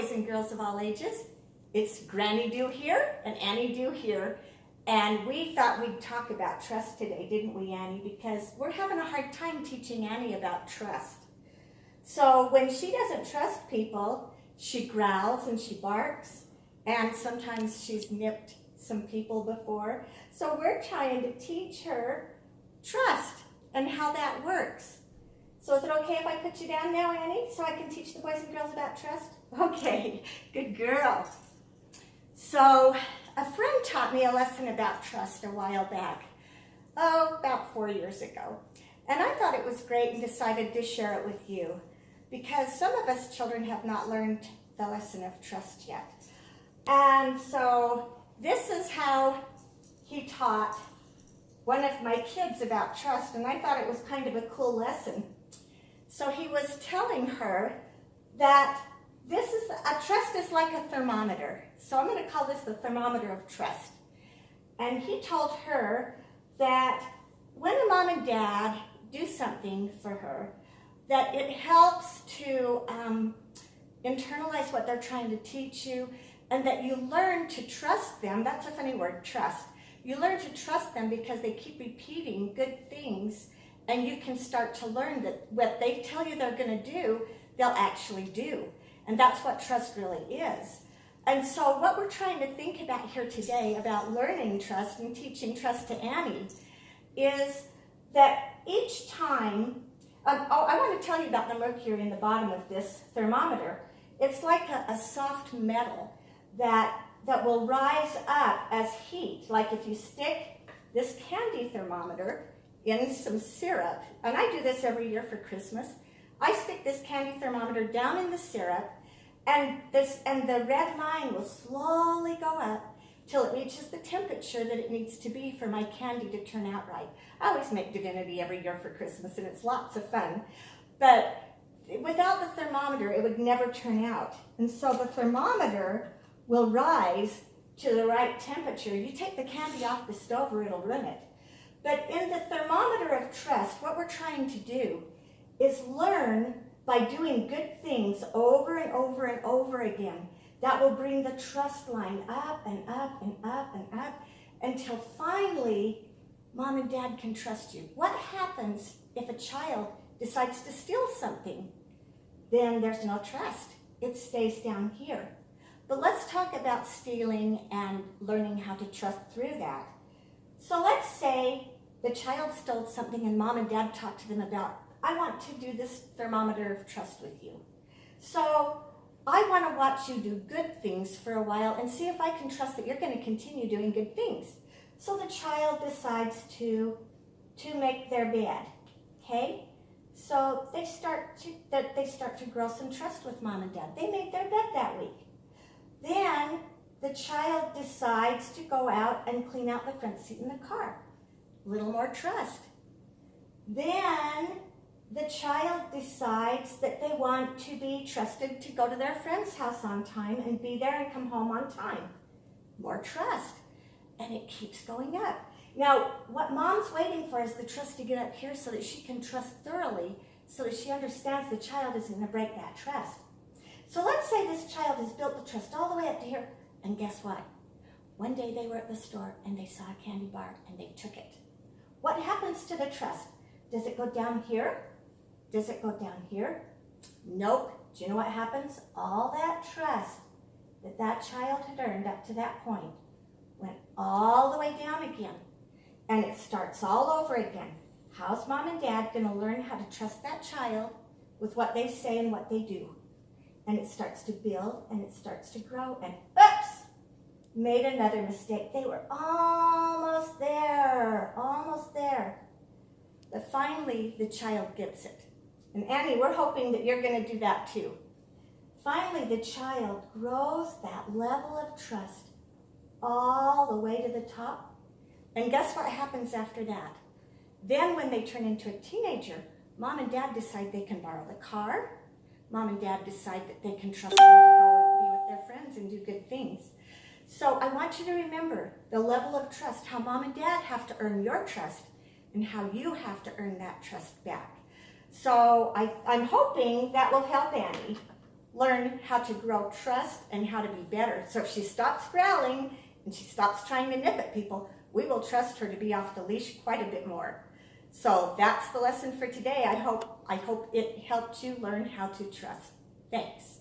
boys and girls of all ages. It's Granny Do here and Annie Do here. And we thought we'd talk about trust today, didn't we, Annie? Because we're having a hard time teaching Annie about trust. So when she doesn't trust people, she growls and she barks. And sometimes she's nipped some people before. So we're trying to teach her trust and how that works. So is it okay if I put you down now, Annie, so I can teach the boys and girls about trust? Okay, good girl. So a friend taught me a lesson about trust a while back, about 4 years ago. And I thought it was great and decided to share it with you because some of us children have not learned the lesson of trust yet. And so this is how he taught one of my kids about trust, and I thought it was kind of a cool lesson. So he was telling her that trust is like a thermometer. So I'm going to call this the thermometer of trust. And he told her that when a mom and dad do something for her, that it helps to internalize what they're trying to teach you, and that you learn to trust them. That's a funny word, trust. You learn to trust them because they keep repeating good things, and you can start to learn that what they tell you they're going to do, they'll actually do. And that's what trust really is. And so what we're trying to think about here today about learning trust and teaching trust to Annie is that each time, I want to tell you about the mercury in the bottom of this thermometer. It's like a soft metal that will rise up as heat. Like if you stick this candy thermometer in some syrup, and I do this every year for Christmas. I stick this candy thermometer down in the syrup, and the red line will slowly go up till it reaches the temperature that it needs to be for my candy to turn out right. I always make divinity every year for Christmas, and it's lots of fun. But without the thermometer, it would never turn out. And so the thermometer will rise to the right temperature. You take the candy off the stove or it'll ruin it. But in the thermometer of trust, what we're trying to do is learn by doing good things over and over and over again. That will bring the trust line up and up and up and up until finally mom and dad can trust you. What happens if a child decides to steal something? Then there's no trust. It stays down here. But let's talk about stealing and learning how to trust through that. So let's say the child stole something and mom and dad talked to them about, I want to do this thermometer of trust with you. So I want to watch you do good things for a while and see if I can trust that you're going to continue doing good things. So the child decides to make their bed, okay? So they start to grow some trust with mom and dad. They made their bed that week. Then the child decides to go out and clean out the front seat in the car. A little more trust. Then the child decides that they want to be trusted to go to their friend's house on time and be there and come home on time. More trust. And it keeps going up. Now, what mom's waiting for is the trust to get up here so that she can trust thoroughly, so that she understands the child isn't going to break that trust. So let's say this child has built the trust all the way up to here, and guess what? One day they were at the store and they saw a candy bar and they took it. What happens to the trust? Does it go down here? Does it go down here? Nope. Do you know what happens? All that trust that that child had earned up to that point went all the way down again. And it starts all over again. How's mom and dad going to learn how to trust that child with what they say and what they do? And it starts to build and it starts to grow. And oops! Made another mistake. They were almost there. Almost there. But finally, the child gets it. And Annie, we're hoping that you're going to do that too. Finally, the child grows that level of trust all the way to the top. And guess what happens after that? Then when they turn into a teenager, mom and dad decide they can borrow the car. Mom and dad decide that they can trust them to go and be with their friends and do good things. So I want you to remember the level of trust, how mom and dad have to earn your trust and how you have to earn that trust back. So I'm hoping that will help Annie. learn how to grow trust and how to be better. So if she stops growling and she stops trying to nip at people, we will trust her to be off the leash quite a bit more. So that's the lesson for today. I hope it helped you learn how to trust. Thanks.